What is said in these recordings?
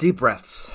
Deep breaths.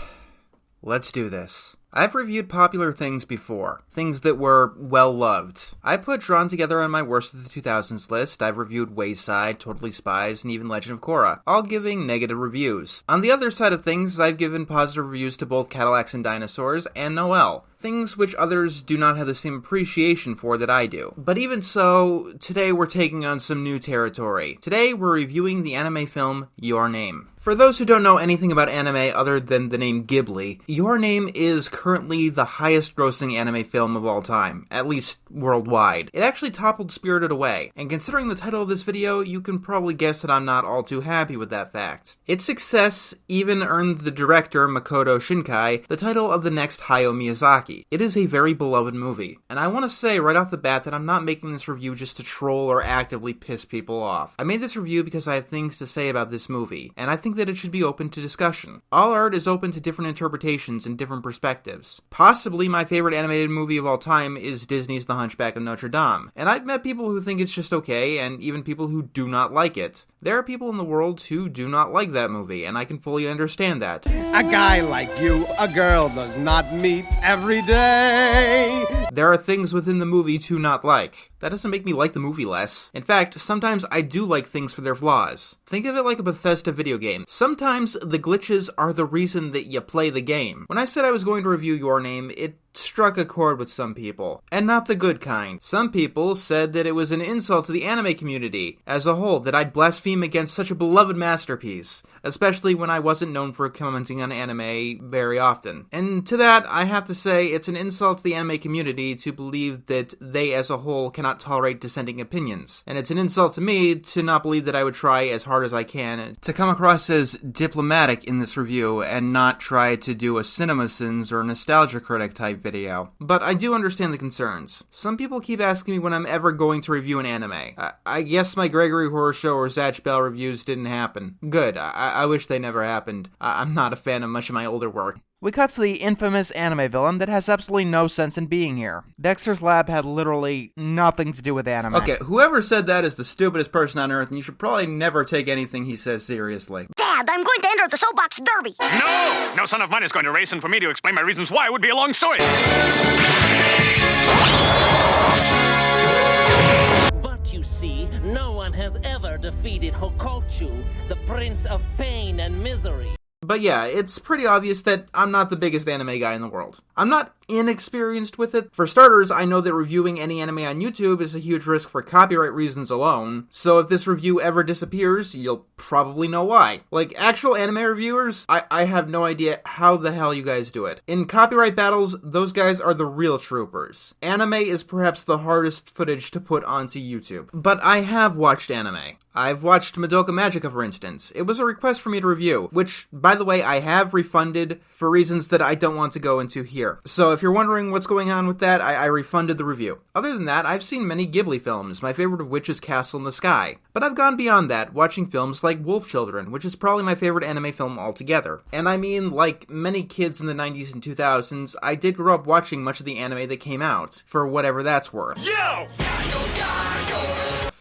Let's do this. I've reviewed popular things before, things that were well-loved. I put Drawn Together on my Worst of the 2000s list. I've reviewed Wayside, Totally Spies, and even Legend of Korra, all giving negative reviews. On the other side of things, I've given positive reviews to both Cadillacs and Dinosaurs and Noelle, things which others do not have the same appreciation for that I do. But even so, today we're taking on some new territory. Today we're reviewing the anime film Your Name. For those who don't know anything about anime other than the name Ghibli, Your Name is currently the highest grossing anime film of all time, at least worldwide. It actually toppled Spirited Away, and considering the title of this video, you can probably guess that I'm not all too happy with that fact. Its success even earned the director, Makoto Shinkai, the title of the next Hayao Miyazaki. It is a very beloved movie, and I want to say right off the bat that I'm not making this review just to troll or actively piss people off. I made this review because I have things to say about this movie, and I think that it should be open to discussion. All art is open to different interpretations and different perspectives. Possibly my favorite animated movie of all time is Disney's The Hunchback of Notre Dame, and I've met people who think it's just okay, and even people who do not like it. There are people in the world who do not like that movie, and I can fully understand that. A guy like you, a girl does not meet every day. There are things within the movie to not like. That doesn't make me like the movie less. In fact, sometimes I do like things for their flaws. Think of it like a Bethesda video game. Sometimes the glitches are the reason that you play the game. When I said I was going to review Your Name, it struck a chord with some people, and not the good kind. Some people said that it was an insult to the anime community as a whole, that I'd blaspheme against such a beloved masterpiece, especially when I wasn't known for commenting on anime very often. And to that, I have to say it's an insult to the anime community to believe that they as a whole cannot tolerate dissenting opinions. And it's an insult to me to not believe that I would try as hard as I can to come across as diplomatic in this review and not try to do a CinemaSins or Nostalgia Critic type video. But I do understand the concerns. Some people keep asking me when I'm ever going to review an anime. I guess my Gregory Horror Show or Zatch Bell reviews didn't happen. Good. I wish they never happened. I'm not a fan of much of my older work. We cut to the infamous anime villain that has absolutely no sense in being here. Dexter's Lab had literally nothing to do with anime. Okay, whoever said that is the stupidest person on earth, and you should probably never take anything he says seriously. Dad, I'm going to enter the soapbox derby. No! No son of mine is going to race, and for me to explain my reasons why would be a long story. But you see, no one has ever defeated Hokochu, the Prince of Pain and Misery. But yeah, it's pretty obvious that I'm not the biggest anime guy in the world. I'm not inexperienced with it. For starters, I know that reviewing any anime on YouTube is a huge risk for copyright reasons alone, so if this review ever disappears, you'll probably know why. Like, actual anime reviewers, I have no idea how the hell you guys do it. In copyright battles, those guys are the real troopers. Anime is perhaps the hardest footage to put onto YouTube. But I have watched anime. I've watched Madoka Magica, for instance. It was a request for me to review, which, by the way, I have refunded for reasons that I don't want to go into here. So if you're wondering what's going on with that, I refunded the review. Other than that, I've seen many Ghibli films, my favorite of which is Castle in the Sky. But I've gone beyond that, watching films like Wolf Children, which is probably my favorite anime film altogether. And I mean, like many kids in the 90s and 2000s, I did grow up watching much of the anime that came out, for whatever that's worth. Yo!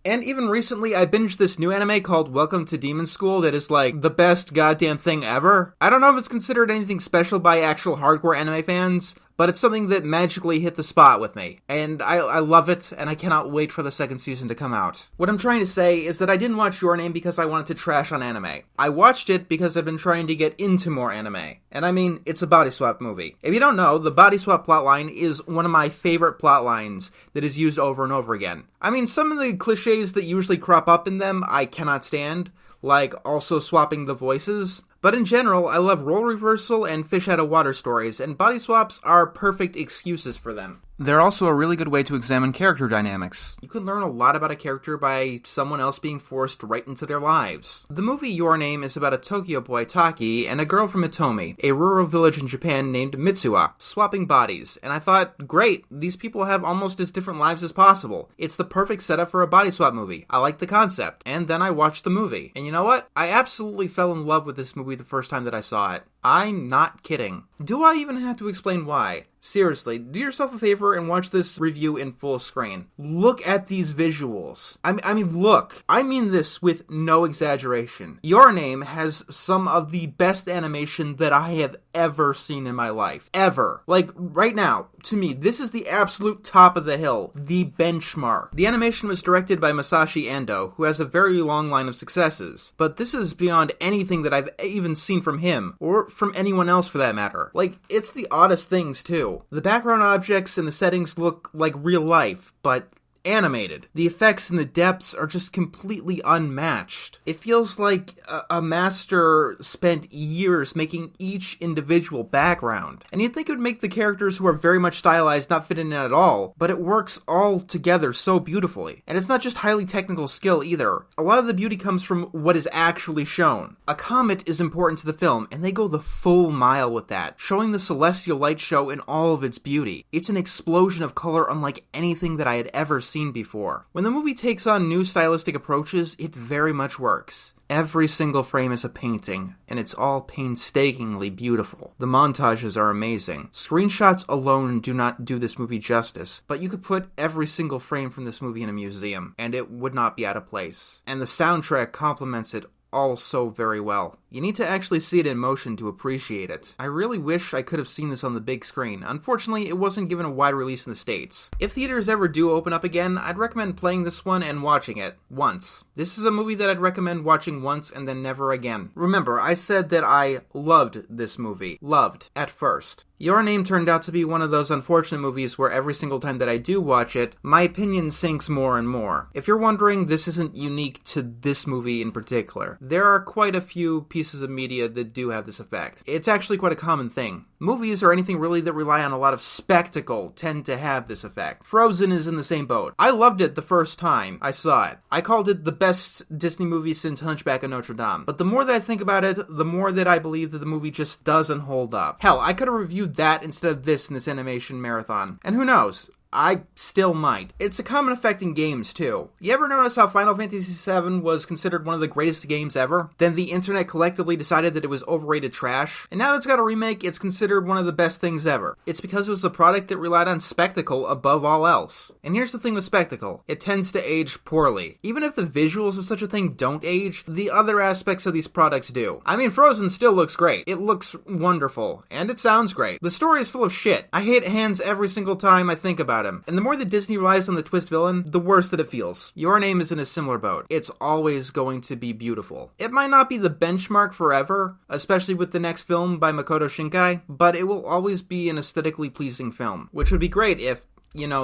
And even recently, I binged this new anime called Welcome to Demon School that is like the best goddamn thing ever. I don't know if it's considered anything special by actual hardcore anime fans, but it's something that magically hit the spot with me. And I love it, and I cannot wait for the second season to come out. What I'm trying to say is that I didn't watch Your Name because I wanted to trash on anime. I watched it because I've been trying to get into more anime. And I mean, it's a body swap movie. If you don't know, the body swap plotline is one of my favorite plotlines that is used over and over again. I mean, some of the cliches that usually crop up in them I cannot stand, like also swapping the voices. But in general, I love role reversal and fish out of water stories, and body swaps are perfect excuses for them. They're also a really good way to examine character dynamics. You can learn a lot about a character by someone else being forced right into their lives. The movie Your Name is about a Tokyo boy, Taki, and a girl from Itomi, a rural village in Japan named Mitsuha, swapping bodies. And I thought, great, these people have almost as different lives as possible. It's the perfect setup for a body swap movie. I like the concept. And then I watched the movie. And you know what? I absolutely fell in love with this movie the first time that I saw it. I'm not kidding. Do I even have to explain why? Seriously, do yourself a favor and watch this review in full screen. Look at these visuals. I mean, look. I mean this with no exaggeration. Your Name has some of the best animation that I have ever seen in my life. Ever. Like, right now, to me, this is the absolute top of the hill. The benchmark. The animation was directed by Masashi Ando, who has a very long line of successes. But this is beyond anything that I've even seen from him, or from anyone else for that matter. Like, it's the oddest things, too. The background objects and the settings look like real life, but animated. The effects and the depths are just completely unmatched. It feels like a master spent years making each individual background. And you'd think it would make the characters who are very much stylized not fit in at all, but it works all together so beautifully. And it's not just highly technical skill either. A lot of the beauty comes from what is actually shown. A comet is important to the film, and they go the full mile with that, showing the celestial light show in all of its beauty. It's an explosion of color unlike anything that I had ever seen before. When the movie takes on new stylistic approaches, it very much works. Every single frame is a painting, and it's all painstakingly beautiful. The montages are amazing. Screenshots alone do not do this movie justice, but you could put every single frame from this movie in a museum, and it would not be out of place. And the soundtrack complements it all so very well. You need to actually see it in motion to appreciate it. I really wish I could have seen this on the big screen. Unfortunately, it wasn't given a wide release in the States. If theaters ever do open up again, I'd recommend playing this one and watching it once. This is a movie that I'd recommend watching once and then never again. Remember, I said that I loved this movie. Loved, at first. Your Name turned out to be one of those unfortunate movies where every single time that I do watch it, my opinion sinks more and more. If you're wondering, this isn't unique to this movie in particular. There are quite a few pieces of media that do have this effect. It's actually quite a common thing. Movies or anything really that rely on a lot of spectacle tend to have this effect. Frozen is in the same boat. I loved it the first time I saw it. I called it the best Disney movie since Hunchback of Notre Dame. But the more that I think about it, the more that I believe that the movie just doesn't hold up. Hell, I could have reviewed that instead of this in this animation marathon. And who knows? I still might. It's a common effect in games, too. You ever notice how Final Fantasy VII was considered one of the greatest games ever? Then the internet collectively decided that it was overrated trash, and now that it's got a remake, it's considered one of the best things ever. It's because it was a product that relied on spectacle above all else. And here's the thing with spectacle. It tends to age poorly. Even if the visuals of such a thing don't age, the other aspects of these products do. I mean, Frozen still looks great. It looks wonderful. And it sounds great. The story is full of shit. I hate Hans every single time I think about him. And the more that Disney relies on the twist villain, the worse that it feels. Your Name is in a similar boat. It's always going to be beautiful. It might not be the benchmark forever, especially with the next film by Makoto Shinkai, but it will always be an aesthetically pleasing film, which would be great if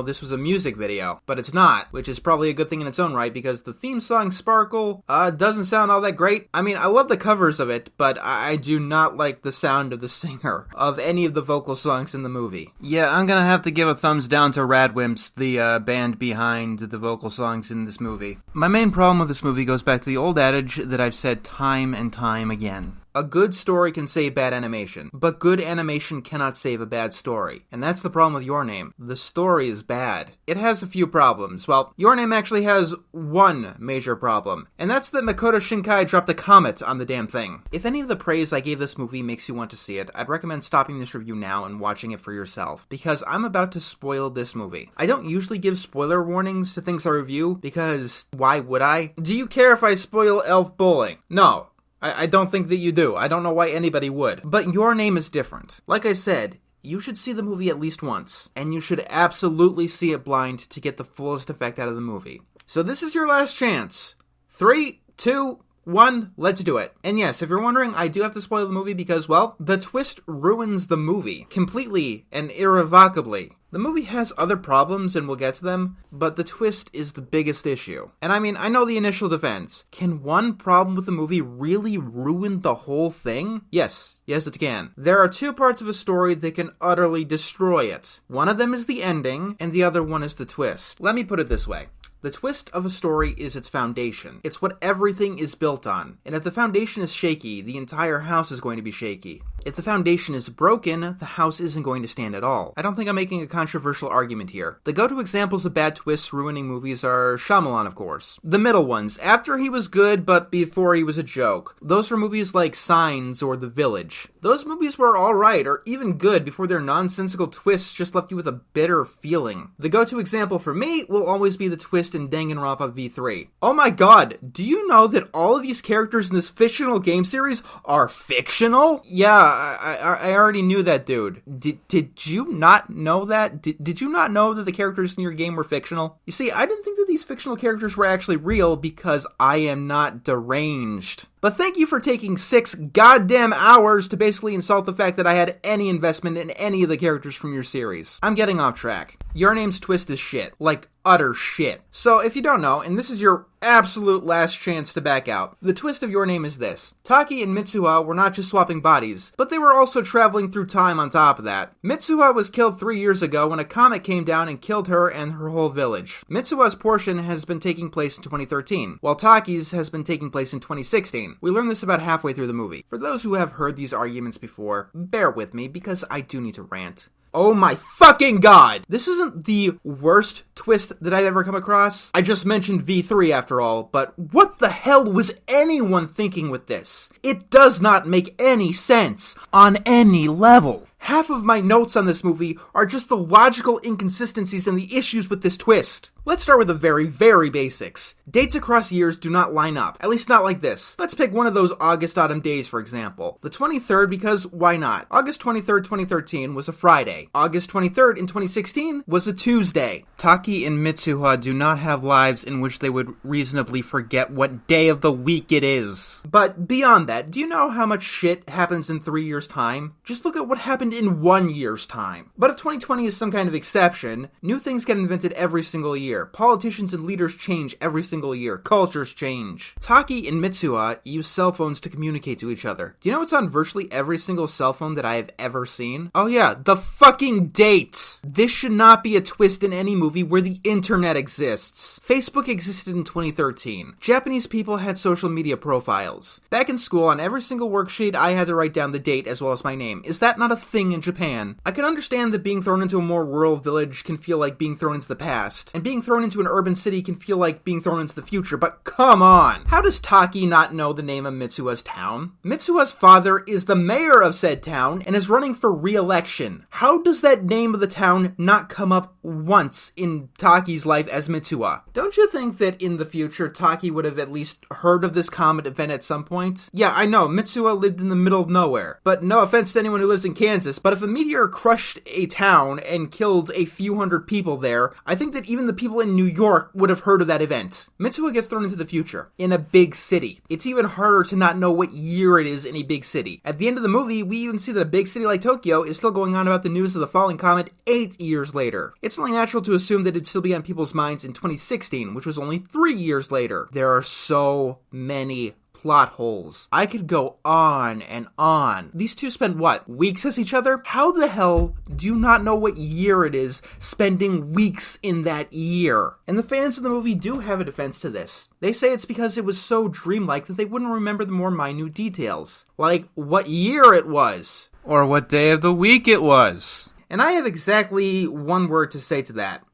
this was a music video, but it's not, which is probably a good thing in its own right, because the theme song Sparkle doesn't sound all that great. I mean, I love the covers of it, but I do not like the sound of the singer of any of the vocal songs in the movie. Yeah, I'm gonna have to give a thumbs down to Radwimps, the band behind the vocal songs in this movie. My main problem with this movie goes back to the old adage that I've said time and time again. A good story can save bad animation, but good animation cannot save a bad story. And that's the problem with Your Name. The story is bad. It has a few problems. Well, Your Name actually has one major problem, and that's that Makoto Shinkai dropped a comet on the damn thing. If any of the praise I gave this movie makes you want to see it, I'd recommend stopping this review now and watching it for yourself, because I'm about to spoil this movie. I don't usually give spoiler warnings to things I review, because why would I? Do you care if I spoil Elf Bowling? No. I don't think that you do. I don't know why anybody would. But Your Name is different. Like I said, you should see the movie at least once, and you should absolutely see it blind to get the fullest effect out of the movie. So this is your last chance. 3, 2, 1, let's do it. And yes, if you're wondering, I do have to spoil the movie because, well, the twist ruins the movie. Completely and irrevocably. The movie has other problems, and we'll get to them, but the twist is the biggest issue. And I mean, I know the initial defense. Can one problem with the movie really ruin the whole thing? Yes, it can. There are two parts of a story that can utterly destroy it. One of them is the ending, and the other one is the twist. Let me put it this way. The twist of a story is its foundation. It's what everything is built on. And if the foundation is shaky, the entire house is going to be shaky. If the foundation is broken, the house isn't going to stand at all. I don't think I'm making a controversial argument here. The go-to examples of bad twists ruining movies are Shyamalan, of course. The middle ones, after he was good but before he was a joke. Those were movies like Signs or The Village. Those movies were alright or even good before their nonsensical twists just left you with a bitter feeling. The go-to example for me will always be the twist in Danganronpa V3. Oh my god, do you know that all of these characters in this fictional game series are fictional? Yeah, I already knew that, dude. Did you not know that? Did you not know that the characters in your game were fictional? You see, I didn't think that these fictional characters were actually real because I am not deranged. But thank you for taking 6 goddamn hours to basically insult the fact that I had any investment in any of the characters from your series. I'm getting off track. Your Name's twist is shit. Like, utter shit. So, if you don't know, and this is your absolute last chance to back out, the twist of Your Name is this. Taki and Mitsuha were not just swapping bodies, but they were also traveling through time on top of that. Mitsuha was killed 3 years ago when a comet came down and killed her and her whole village. Mitsuha's portion has been taking place in 2013, while Taki's has been taking place in 2016. We learned this about halfway through the movie. For those who have heard these arguments before, bear with me because I do need to rant. Oh my fucking god! This isn't the worst twist that I've ever come across. I just mentioned V3 after all, but what the hell was anyone thinking with this? It does not make any sense on any level. Half of my notes on this movie are just the logical inconsistencies and the issues with this twist. Let's start with the very, very basics. Dates across years do not line up, at least not like this. Let's pick one of those August autumn days, for example. The 23rd, because why not? August 23rd, 2013 was a Friday. August 23rd in 2016 was a Tuesday. Taki and Mitsuha do not have lives in which they would reasonably forget what day of the week it is. But beyond that, do you know how much shit happens in 3 years' time? Just look at what happened in 1 year's time. But if 2020 is some kind of exception, new things get invented every single year. Politicians and leaders change every single year. Cultures change. Taki and Mitsuha use cell phones to communicate to each other. Do you know what's on virtually every single cell phone that I have ever seen? Oh yeah, the fucking dates! This should not be a twist in any movie where the internet exists. Facebook existed in 2013. Japanese people had social media profiles. Back in school, on every single worksheet, I had to write down the date as well as my name. Is that not a thing in Japan? I can understand that being thrown into a more rural village can feel like being thrown into the past, and being thrown into an urban city can feel like being thrown into the future, but come on! How does Taki not know the name of Mitsuha's town? Mitsuha's father is the mayor of said town and is running for re-election. How does that name of the town not come up once in Taki's life as Mitsuha? Don't you think that in the future Taki would have at least heard of this comet event at some point? Yeah, I know, Mitsuha lived in the middle of nowhere, but no offense to anyone who lives in Kansas, but if a meteor crushed a town and killed a few hundred people there, I think that even the people in New York would have heard of that event. Mitsuha gets thrown into the future, in a big city. It's even harder to not know what year it is in a big city. At the end of the movie, we even see that a big city like Tokyo is still going on about the news of the falling comet 8 years later. It's only natural to assume that it'd still be on people's minds in 2016, which was only 3 years later. There are so many plot holes. I could go on and on. These two spend, what, weeks as each other? How the hell do you not know what year it is spending weeks in that year? And the fans of the movie do have a defense to this. They say it's because it was so dreamlike that they wouldn't remember the more minute details. Like what year it was. Or what day of the week it was. And I have exactly one word to say to that.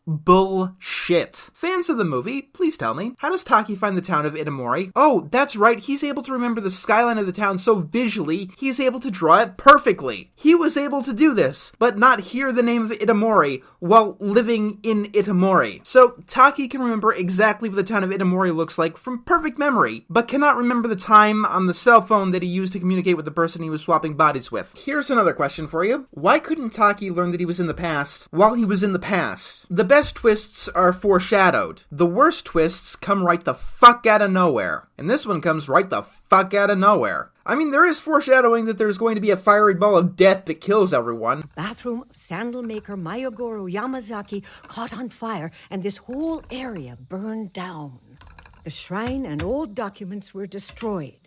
Bullshit. Fans of the movie, please tell me, how does Taki find the town of Itamori? Oh, that's right, he's able to remember the skyline of the town so visually, he's able to draw it perfectly. He was able to do this, but not hear the name of Itamori while living in Itamori. So, Taki can remember exactly what the town of Itamori looks like from perfect memory, but cannot remember the time on the cell phone that he used to communicate with the person he was swapping bodies with. Here's another question for you. Why couldn't Taki learn that he was in the past while he was in the past? The best twists are foreshadowed. The worst twists come right the fuck out of nowhere. And this one comes right the fuck out of nowhere. I mean, there is foreshadowing that there's going to be a fiery ball of death that kills everyone. Bathroom of sandal maker Mayagoro Yamazaki caught on fire, and this whole area burned down. The shrine and old documents were destroyed.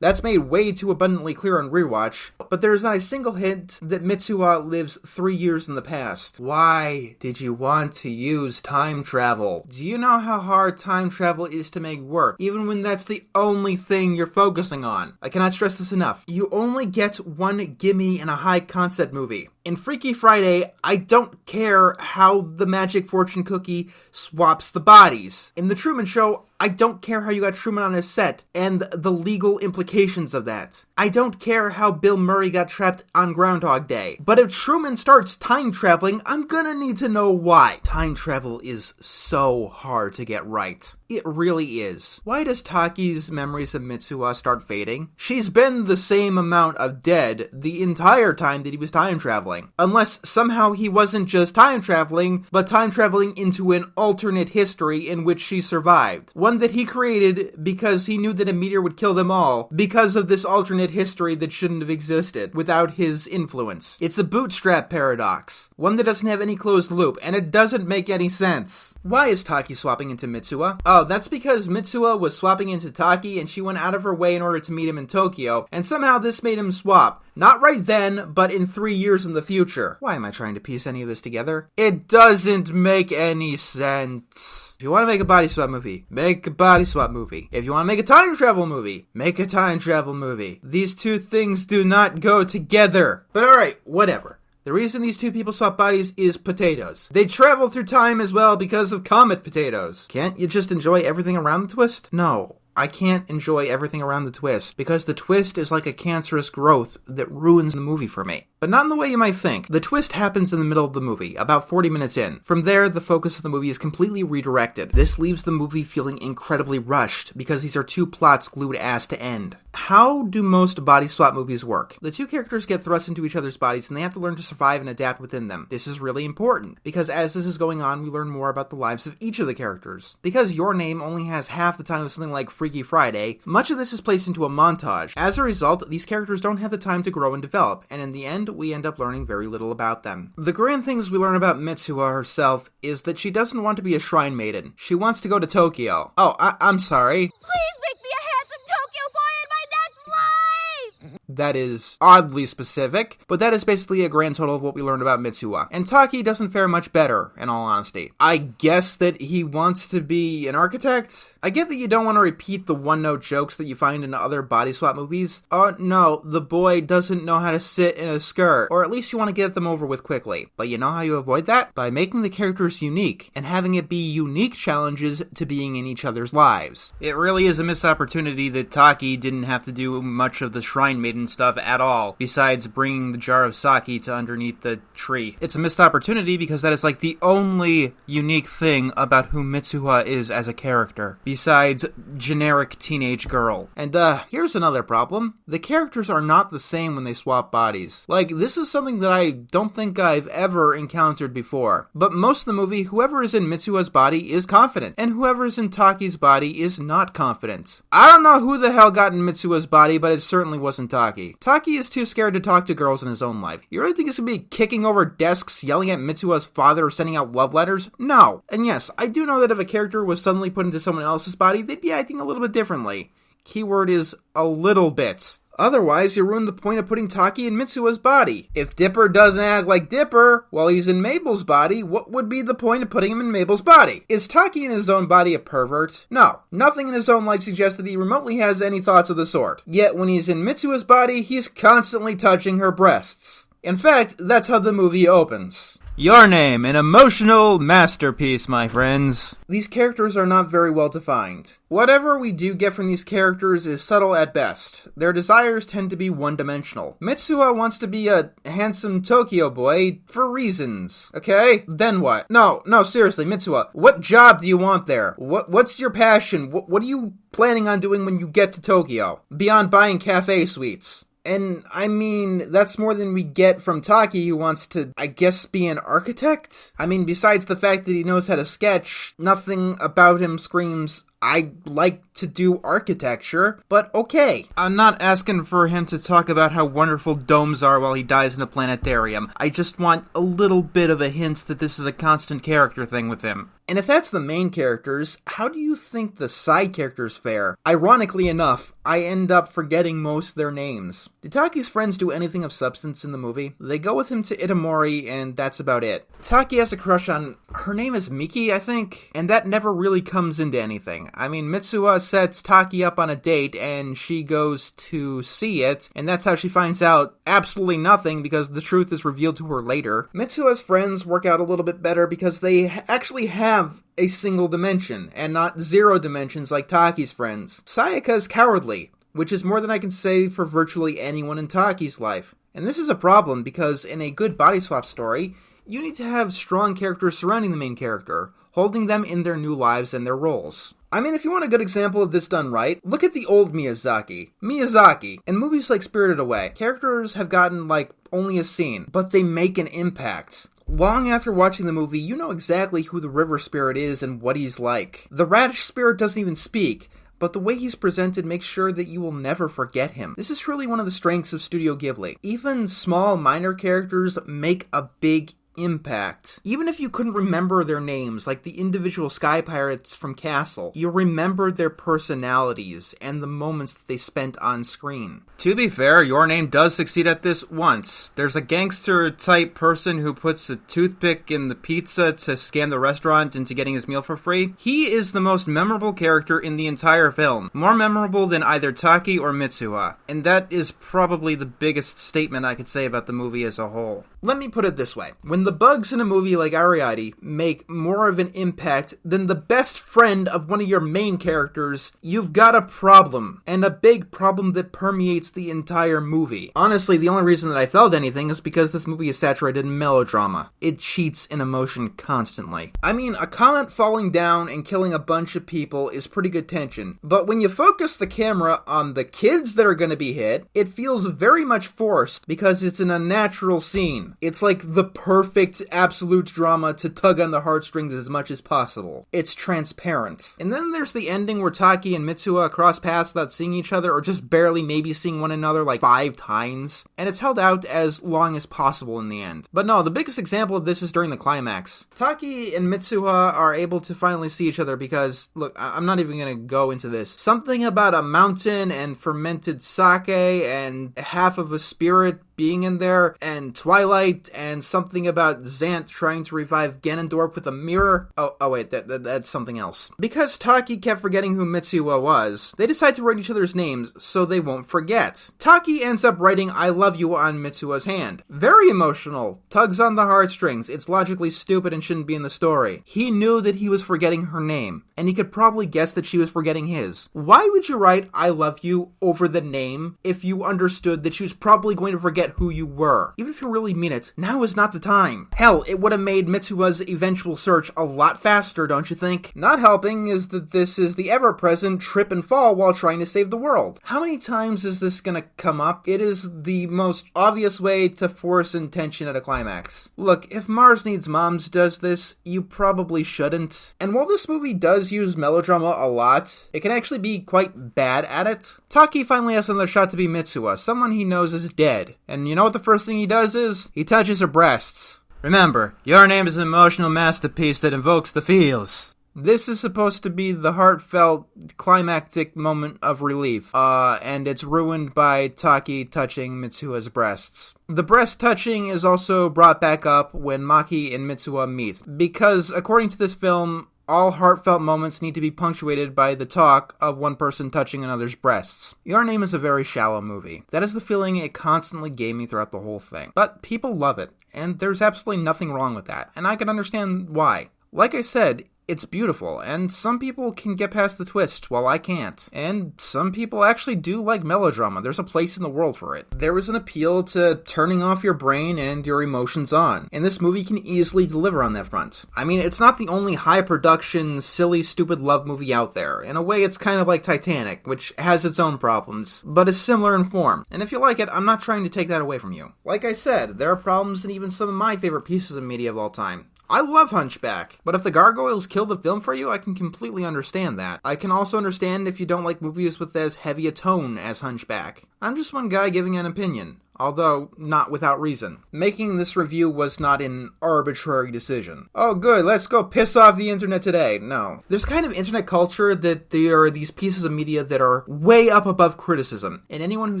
That's made way too abundantly clear on rewatch, but there's not a single hint that Mitsuha lives 3 years in the past. Why did you want to use time travel? Do you know how hard time travel is to make work, even when that's the only thing you're focusing on? I cannot stress this enough. You only get one gimme in a high concept movie. In Freaky Friday, I don't care how the magic fortune cookie swaps the bodies. In The Truman Show, I don't care how you got Truman on his set and the legal implications of that. I don't care how Bill Murray got trapped on Groundhog Day. But if Truman starts time traveling, I'm gonna need to know why. Time travel is so hard to get right. It really is. Why does Taki's memories of Mitsuha start fading? She's been the same amount of dead the entire time that he was time traveling. Unless somehow he wasn't just time traveling, but time traveling into an alternate history in which she survived. One that he created because he knew that a meteor would kill them all because of this alternate history that shouldn't have existed without his influence. It's a bootstrap paradox. One that doesn't have any closed loop, and it doesn't make any sense. Why is Taki swapping into Mitsuha? Oh, that's because Mitsuha was swapping into Taki and she went out of her way in order to meet him in Tokyo, and somehow this made him swap. Not right then, but in 3 years in the future. Why am I trying to piece any of this together? It doesn't make any sense. If you want to make a body swap movie, make a body swap movie. If you want to make a time travel movie, make a time travel movie. These two things do not go together. But alright, whatever. The reason these two people swap bodies is potatoes. They travel through time as well because of comet potatoes. Can't you just enjoy everything around the twist? No. I can't enjoy everything around the twist, because the twist is like a cancerous growth that ruins the movie for me. But not in the way you might think. The twist happens in the middle of the movie, about 40 minutes in. From there, the focus of the movie is completely redirected. This leaves the movie feeling incredibly rushed, because these are two plots glued ass to end. How do most body swap movies work? The two characters get thrust into each other's bodies, and they have to learn to survive and adapt within them. This is really important, because as this is going on, we learn more about the lives of each of the characters. Because Your Name only has half the time of something like Freaky Friday, much of this is placed into a montage. As a result, these characters don't have the time to grow and develop, and in the end, we end up learning very little about them. The grand things we learn about Mitsuha herself is that she doesn't want to be a shrine maiden. She wants to go to Tokyo. Oh, I'm sorry. Please make me a handsome Tokyo boy in my next life! That is oddly specific, but that is basically a grand total of what we learned about Mitsuha. And Taki doesn't fare much better, in all honesty. I guess that he wants to be an architect? I get that you don't want to repeat the one-note jokes that you find in other body swap movies. Oh no, the boy doesn't know how to sit in a skirt, or at least you want to get them over with quickly. But you know how you avoid that? By making the characters unique, and having it be unique challenges to being in each other's lives. It really is a missed opportunity that Taki didn't have to do much of the shrine maiden stuff at all, besides bringing the jar of sake to underneath the tree. It's a missed opportunity because that is like the only unique thing about who Mitsuha is as a character, besides generic teenage girl. And here's another problem. The characters are not the same when they swap bodies. Like, this is something that I don't think I've ever encountered before. But most of the movie, whoever is in Mitsuha's body is confident, and whoever is in Taki's body is not confident. I don't know who the hell got in Mitsuha's body, but it certainly wasn't Taki. Taki is too scared to talk to girls in his own life. You really think he's gonna be kicking over desks, yelling at Mitsuha's father, or sending out love letters? No. And yes, I do know that if a character was suddenly put into someone else's body, they'd be acting a little bit differently. Keyword is a little bit. Otherwise, you ruin the point of putting Taki in Mitsuha's body. If Dipper doesn't act like Dipper while he's in Mabel's body, what would be the point of putting him in Mabel's body? Is Taki in his own body a pervert? No. Nothing in his own life suggests that he remotely has any thoughts of the sort. Yet when he's in Mitsuha's body, he's constantly touching her breasts. In fact, that's how the movie opens. Your Name, an emotional masterpiece, my friends. These characters are not very well defined. Whatever we do get from these characters is subtle at best. Their desires tend to be one-dimensional. Mitsuha wants to be a handsome Tokyo boy for reasons, okay? Then what? No, seriously, Mitsuha, what job do you want there? What's your passion? What are you planning on doing when you get to Tokyo? Beyond buying cafe suites. And, I mean, that's more than we get from Taki, who wants to, I guess, be an architect? I mean, besides the fact that he knows how to sketch, nothing about him screams, I like to do architecture, but okay. I'm not asking for him to talk about how wonderful domes are while he dies in a planetarium. I just want a little bit of a hint that this is a constant character thing with him. And if that's the main characters, how do you think the side characters fare? Ironically enough, I end up forgetting most of their names. Did Taki's friends do anything of substance in the movie? They go with him to Itamori, and that's about it. Taki has a crush on, her name is Miki, I think? And that never really comes into anything. I mean, Mitsuha sets Taki up on a date, and she goes to see it, and that's how she finds out absolutely nothing, because the truth is revealed to her later. Mitsuha's friends work out a little bit better because they actually have a single dimension, and not 0 dimensions like Taki's friends. Sayaka's cowardly, which is more than I can say for virtually anyone in Taki's life. And this is a problem because in a good body swap story, you need to have strong characters surrounding the main character, holding them in their new lives and their roles. I mean, if you want a good example of this done right, look at the old Miyazaki. In movies like Spirited Away, characters have gotten, only a scene, but they make an impact. Long after watching the movie, you know exactly who the river spirit is and what he's like. The radish spirit doesn't even speak, but the way he's presented makes sure that you will never forget him. This is truly one of the strengths of Studio Ghibli. Even small, minor characters make a big impact. Even if you couldn't remember their names, like the individual sky pirates from Castle, you remembered their personalities and the moments that they spent on screen. To be fair, Your Name does succeed at this once. There's a gangster-type person who puts a toothpick in the pizza to scam the restaurant into getting his meal for free. He is the most memorable character in the entire film, more memorable than either Taki or Mitsuha, and that is probably the biggest statement I could say about the movie as a whole. Let me put it this way. When the bugs in a movie like Ariadne make more of an impact than the best friend of one of your main characters, you've got a problem, and a big problem that permeates the entire movie. Honestly, the only reason that I felt anything is because this movie is saturated in melodrama. It cheats in emotion constantly. I mean, a comet falling down and killing a bunch of people is pretty good tension, but when you focus the camera on the kids that are going to be hit, it feels very much forced because it's an unnatural scene. It's like the perfect absolute drama to tug on the heartstrings as much as possible. It's transparent. And then there's the ending where Taki and Mitsuha cross paths without seeing each other, or just barely maybe seeing one another 5 times, and it's held out as long as possible in the end. But no, the biggest example of this is during the climax. Taki and Mitsuha are able to finally see each other because, look, I'm not even gonna go into this. Something about a mountain and fermented sake and half of a spirit being in there, and Twilight, and something about Zant trying to revive Ganondorf with a mirror. Oh wait, that's something else. Because Taki kept forgetting who Mitsuha was, they decide to write each other's names so they won't forget. Taki ends up writing I love you on Mitsuha's hand. Very emotional, tugs on the heartstrings, it's logically stupid and shouldn't be in the story. He knew that he was forgetting her name, and he could probably guess that she was forgetting his. Why would you write I love you over the name if you understood that she was probably going to forget who you were? Even if you really mean it, now is not the time. Hell, it would have made Mitsuha's eventual search a lot faster, don't you think? Not helping is that this is the ever-present trip and fall while trying to save the world. How many times is this gonna come up? It is the most obvious way to force intention at a climax. Look, if Mars Needs Moms does this, you probably shouldn't. And while this movie does use melodrama a lot, it can actually be quite bad at it. Taki finally has another shot to be Mitsuha, someone he knows is dead. And you know what the first thing he does is? He touches her breasts. Remember, Your Name is an emotional masterpiece that invokes the feels. This is supposed to be the heartfelt, climactic moment of relief, and it's ruined by Taki touching Mitsuha's breasts. The breast touching is also brought back up when Maki and Mitsuha meet, because according to this film, all heartfelt moments need to be punctuated by the talk of one person touching another's breasts. Your Name is a very shallow movie. That is the feeling it constantly gave me throughout the whole thing. But people love it, and there's absolutely nothing wrong with that, and I can understand why. Like I said, it's beautiful, and some people can get past the twist, while I can't. And some people actually do like melodrama. There's a place in the world for it. There is an appeal to turning off your brain and your emotions on, and this movie can easily deliver on that front. I mean, it's not the only high-production, silly, stupid love movie out there. In a way, it's kind of like Titanic, which has its own problems, but is similar in form. And if you like it, I'm not trying to take that away from you. Like I said, there are problems in even some of my favorite pieces of media of all time. I love Hunchback, but if the gargoyles kill the film for you, I can completely understand that. I can also understand if you don't like movies with as heavy a tone as Hunchback. I'm just one guy giving an opinion. although not without reason. Making this review was not an arbitrary decision. Oh good, let's go piss off the internet today. No. There's kind of internet culture that there are these pieces of media that are way up above criticism, and anyone who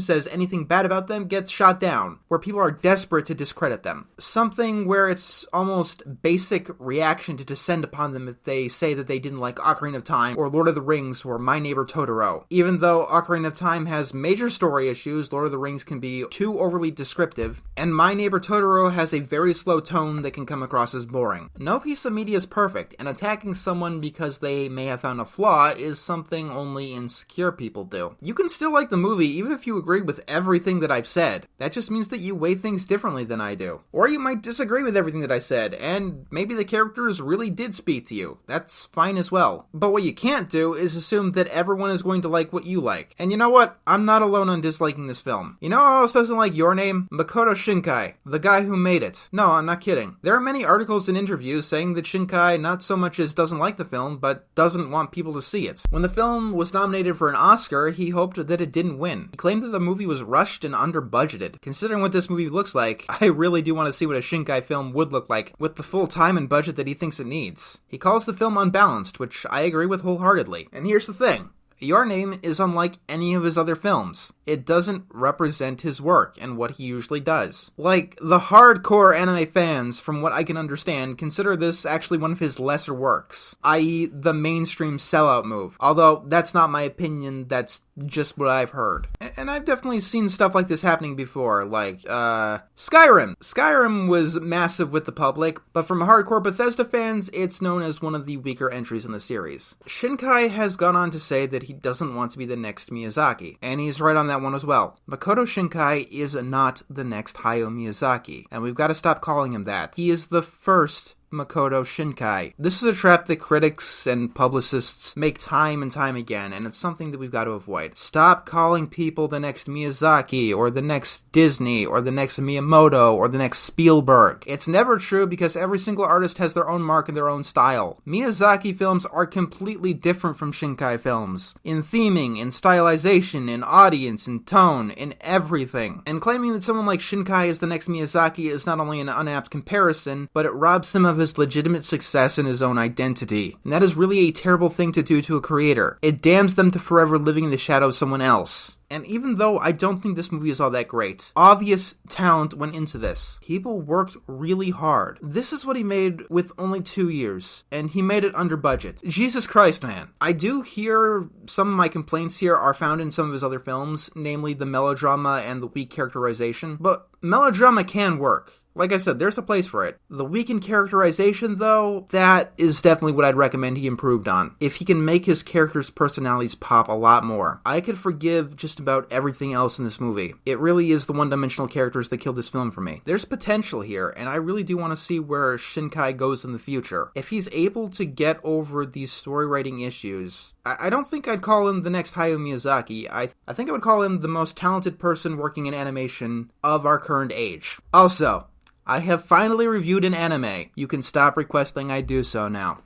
says anything bad about them gets shot down, where people are desperate to discredit them. Something where it's almost basic reaction to descend upon them if they say that they didn't like Ocarina of Time or Lord of the Rings or My Neighbor Totoro. Even though Ocarina of Time has major story issues, Lord of the Rings can be too overly descriptive, and My Neighbor Totoro has a very slow tone that can come across as boring. No piece of media is perfect, and attacking someone because they may have found a flaw is something only insecure people do. You can still like the movie even if you agree with everything that I've said. That just means that you weigh things differently than I do. Or you might disagree with everything that I said, and maybe the characters really did speak to you. That's fine as well. But what you can't do is assume that everyone is going to like what you like. And you know what? I'm not alone on disliking this film. You know who else doesn't like Your Name? Makoto Shinkai, the guy who made it. No, I'm not kidding. There are many articles and interviews saying that Shinkai not so much as doesn't like the film, but doesn't want people to see it. When the film was nominated for an Oscar, he hoped that it didn't win. He claimed that the movie was rushed and under-budgeted. Considering what this movie looks like, I really do want to see what a Shinkai film would look like with the full time and budget that he thinks it needs. He calls the film unbalanced, which I agree with wholeheartedly. And here's the thing. Your Name is unlike any of his other films. It doesn't represent his work and what he usually does. Like, the hardcore anime fans, from what I can understand, consider this actually one of his lesser works, i.e. the mainstream sellout move. Although, that's not my opinion, that's just what I've heard. And I've definitely seen stuff like this happening before, like, Skyrim. Skyrim was massive with the public, but from hardcore Bethesda fans, it's known as one of the weaker entries in the series. Shinkai has gone on to say that he doesn't want to be the next Miyazaki, and he's right on that one as well. Makoto Shinkai is not the next Hayao Miyazaki, and we've got to stop calling him that. He is the first Makoto Shinkai. This is a trap that critics and publicists make time and time again, and it's something that we've got to avoid. Stop calling people the next Miyazaki, or the next Disney, or the next Miyamoto, or the next Spielberg. It's never true because every single artist has their own mark and their own style. Miyazaki films are completely different from Shinkai films. In theming, in stylization, in audience, in tone, in everything. And claiming that someone like Shinkai is the next Miyazaki is not only an unapt comparison, but it robs him of his legitimate success and his own identity. And that is really a terrible thing to do to a creator. It damns them to forever living in the shadow of someone else. And even though I don't think this movie is all that great, obvious talent went into this. People worked really hard. This is what he made with only 2 years, and he made it under budget. Jesus Christ, man. I do hear some of my complaints here are found in some of his other films, namely the melodrama and the weak characterization, but melodrama can work. Like I said, there's a place for it. The weakened characterization, though, that is definitely what I'd recommend he improved on. If he can make his characters' personalities pop a lot more, I could forgive just about everything else in this movie. It really is the one-dimensional characters that killed this film for me. There's potential here, and I really do want to see where Shinkai goes in the future. If he's able to get over these story-writing issues, I don't think I'd call him the next Hayao Miyazaki. I think I would call him the most talented person working in animation of our current age. Also, I have finally reviewed an anime. You can stop requesting I do so now.